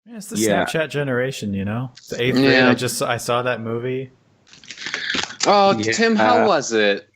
Yeah, it's the Snapchat generation, you know. The 8th grade. I saw that movie. Oh, Tim, how was it?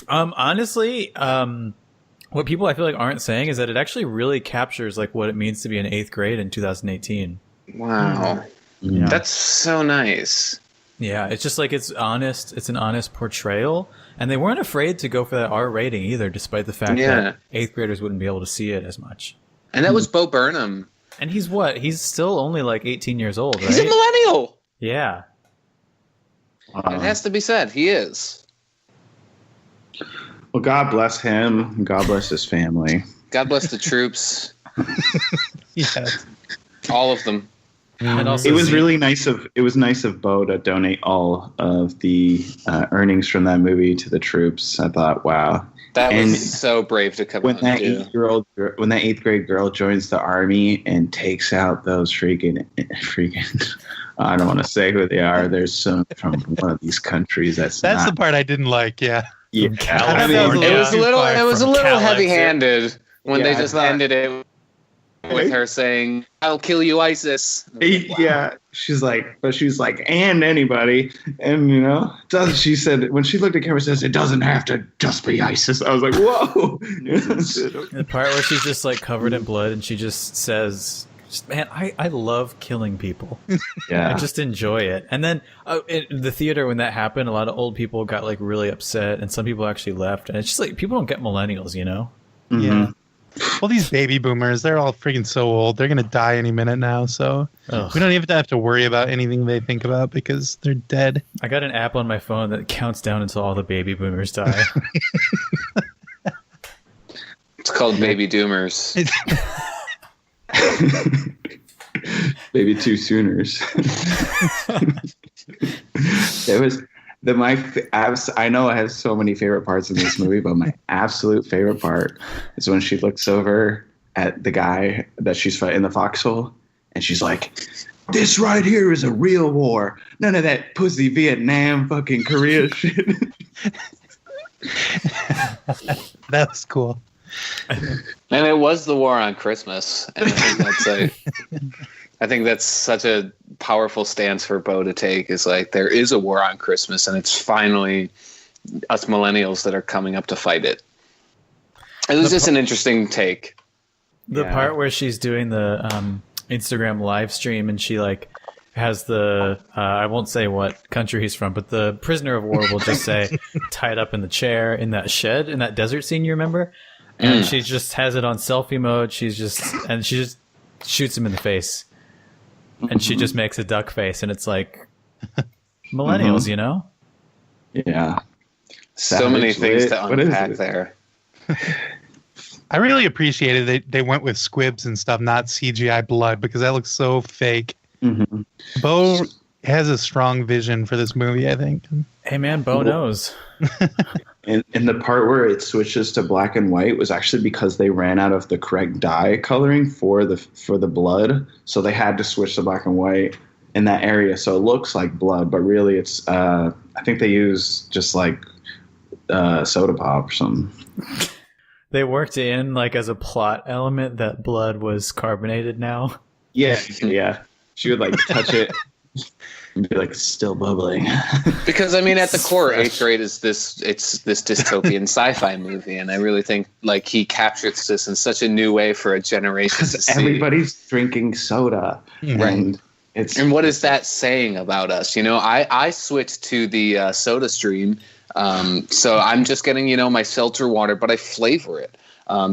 Honestly, what people I feel like aren't saying is that it actually really captures like what it means to be in 8th grade in 2018. Wow. Yeah. That's so nice. Yeah, it's just like it's honest. It's an honest portrayal. And they weren't afraid to go for that R rating either, despite the fact that 8th graders wouldn't be able to see it as much. And that was Bo Burnham. And he's what? He's still only like 18 years old, right? He's a millennial. Yeah. It has to be said. He is. Well, God bless him. God bless his family. God bless the troops. Yes. All of them. And also it was nice of Bo to donate all of the earnings from that movie to the troops. I thought, wow, that was so brave to come when out that and do. When that 8th grade girl joins the army and takes out those freaking I don't want to say who they are. There's some from one of these countries. That's the part I didn't like. Yeah. Yeah. I mean, it was a little heavy-handed when they just ended it with her saying, "I'll kill you, ISIS." Yeah, she's like, and anybody, and she said when she looked at camera, says it doesn't have to just be ISIS. I was like, whoa. The part where she's just like covered in blood and she just says, "Man, I love killing people. Yeah, I just enjoy it." And then in the theater when that happened, a lot of old people got like really upset, and some people actually left. And it's just like people don't get millennials, you know? Mm-hmm. Yeah. Well, these baby boomers, they're all freaking so old. They're going to die any minute now. So we don't even have to worry about anything they think about because they're dead. I got an app on my phone that counts down until all the baby boomers die. It's called Baby Doomers. Maybe 2 Sooners. It was I know I have so many favorite parts in this movie, but my absolute favorite part is when she looks over at the guy that she's fighting in the foxhole, and she's like, "This right here is a real war. None of that pussy Vietnam fucking Korea shit." That was cool. And it was the war on Christmas, and I think that's such a powerful stance for Bo to take. Is like there is a war on Christmas, and it's finally us millennials that are coming up to fight it. It was just an interesting take. The part where she's doing the Instagram live stream and she like has the I won't say what country he's from, but the prisoner of war will just say tied up in the chair in that shed in that desert scene, you remember? And she just has it on selfie mode. She just shoots him in the face. And she just makes a duck face, and it's like millennials, you know? Yeah. So many things to unpack there. I really appreciated they went with squibs and stuff, not CGI blood, because that looks so fake. Mm-hmm. Bo has a strong vision for this movie, I think. Hey, man, Bo knows. And the part where it switches to black and white was actually because they ran out of the correct dye coloring for the blood, so they had to switch to black and white in that area, so it looks like blood, but really it's I think they use just like soda pop or something. They worked in like as a plot element that blood was carbonated now. Yeah. She would like touch it. And be like, still bubbling. Because I mean, at the core, 8th grade is this dystopian sci-fi movie, and I really think like he captures this in such a new way for a generation to see. Everybody's drinking soda, right? And what is that saying about us? You know, I switched to the Soda Stream, so I'm just getting my seltzer water, but I flavor it.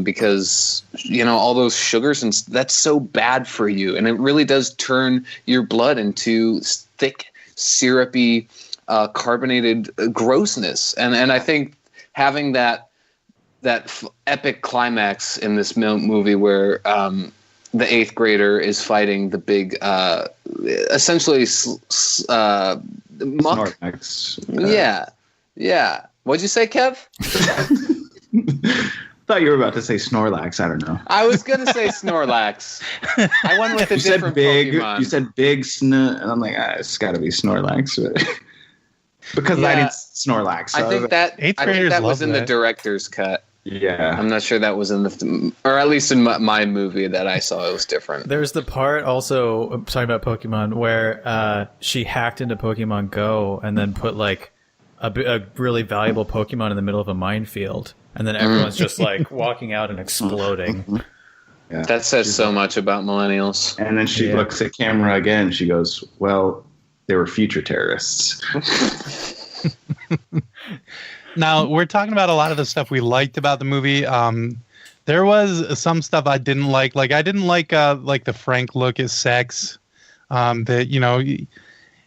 Because all those sugars and that's so bad for you, and it really does turn your blood into thick, syrupy, carbonated grossness. And I think having that epic climax in this movie where the 8th grader is fighting the big, essentially muck. Yeah. What'd you say, Kev? Thought you were about to say Snorlax. I don't know. I was going to say Snorlax. I went with a different Pokemon. You said big and I'm like, it's got to be Snorlax. Because I didn't Snorlax. So I think that was in the director's cut. Yeah. I'm not sure that was in the, or at least in my movie that I saw, it was different. There's the part also talking about Pokemon where she hacked into Pokemon Go and then put like a really valuable Pokemon in the middle of a minefield, and then everyone's just like walking out and exploding. Yeah. That says so much about millennials. And then she looks at camera again. She goes, "Well, they were future terrorists." Now, we're talking about a lot of the stuff we liked about the movie. There was some stuff I didn't like. Like, I didn't like the frank look at sex. That, you know,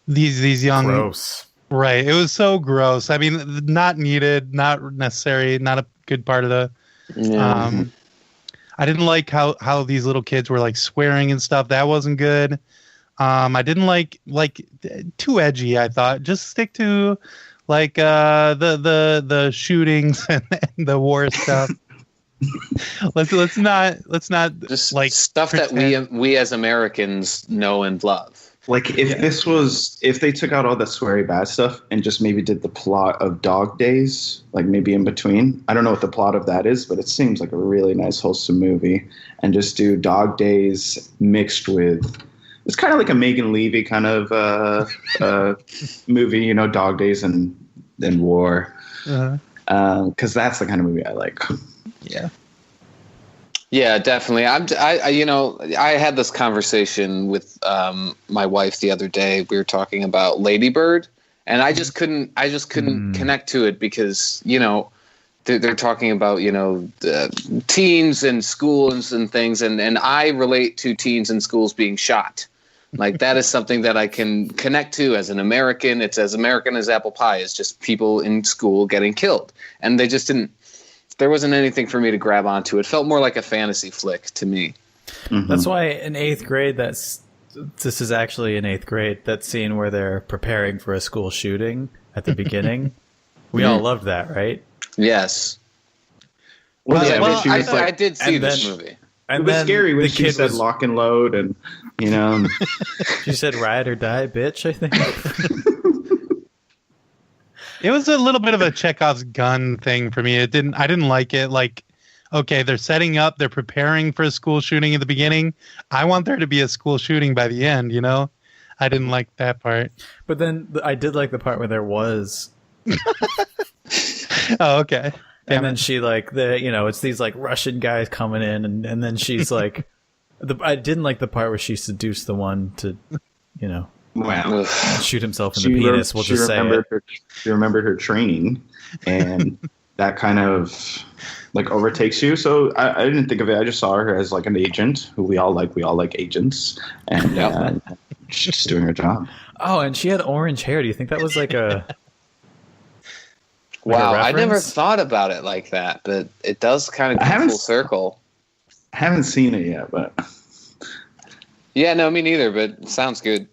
these young... Gross. Right. It was so gross. I mean, not needed, not necessary, not a good part of the... Yeah. I didn't like how these little kids were, like, swearing and stuff. That wasn't good. I didn't like too edgy, I thought. Just stick to... like the shootings and the war stuff. let's not Just like stuff pretend. that we as Americans know and love. Like if they took out all the sweary bad stuff and just maybe did the plot of Dog Days, like maybe in between. I don't know what the plot of that is, but it seems like a really nice wholesome movie. And just do Dog Days mixed with, it's kind of like a Megan Levy kind of movie, you know, Dog Days and war. Because that's the kind of movie I like. Yeah, definitely. I had this conversation with my wife the other day. We were talking about Lady Bird, and I just couldn't connect to it because, you know, they're talking about, you know, teens and schools and things, and I relate to teens and schools being shot. Like, that is something that I can connect to as an American. It's as American as apple pie. It's just people in school getting killed. And they just didn't, there wasn't anything for me to grab onto. It felt more like a fantasy flick to me. Mm-hmm. That's why in 8th grade, this is actually in 8th grade, that scene where they're preparing for a school shooting at the beginning. We all loved that, right? Yes. Well, I did see this movie. And it was then scary when the she kid said lock and load, and, you know. She said ride or die, bitch, I think. It was a little bit of a Chekhov's gun thing for me. I didn't like it. Like, okay, they're setting up, they're preparing for a school shooting at the beginning. I want there to be a school shooting by the end, you know? I didn't like that part. But then I did like the part where there was. Oh, okay. And then she like it's these like Russian guys coming in, and then she's like, I didn't like the part where she seduced the one to, you know, Wow. shoot himself in the penis. We'll just say it. She remembered her training, and that kind of like overtakes you. So I didn't think of it. I just saw her as like an agent who we all like. We all like agents, and she's just doing her job. Oh, and she had orange hair. Do you think that was like a? Wow, a I never reference? thought about it like that, but it does kind of come full circle. I haven't seen it yet, but Yeah, no, me neither, but it sounds good.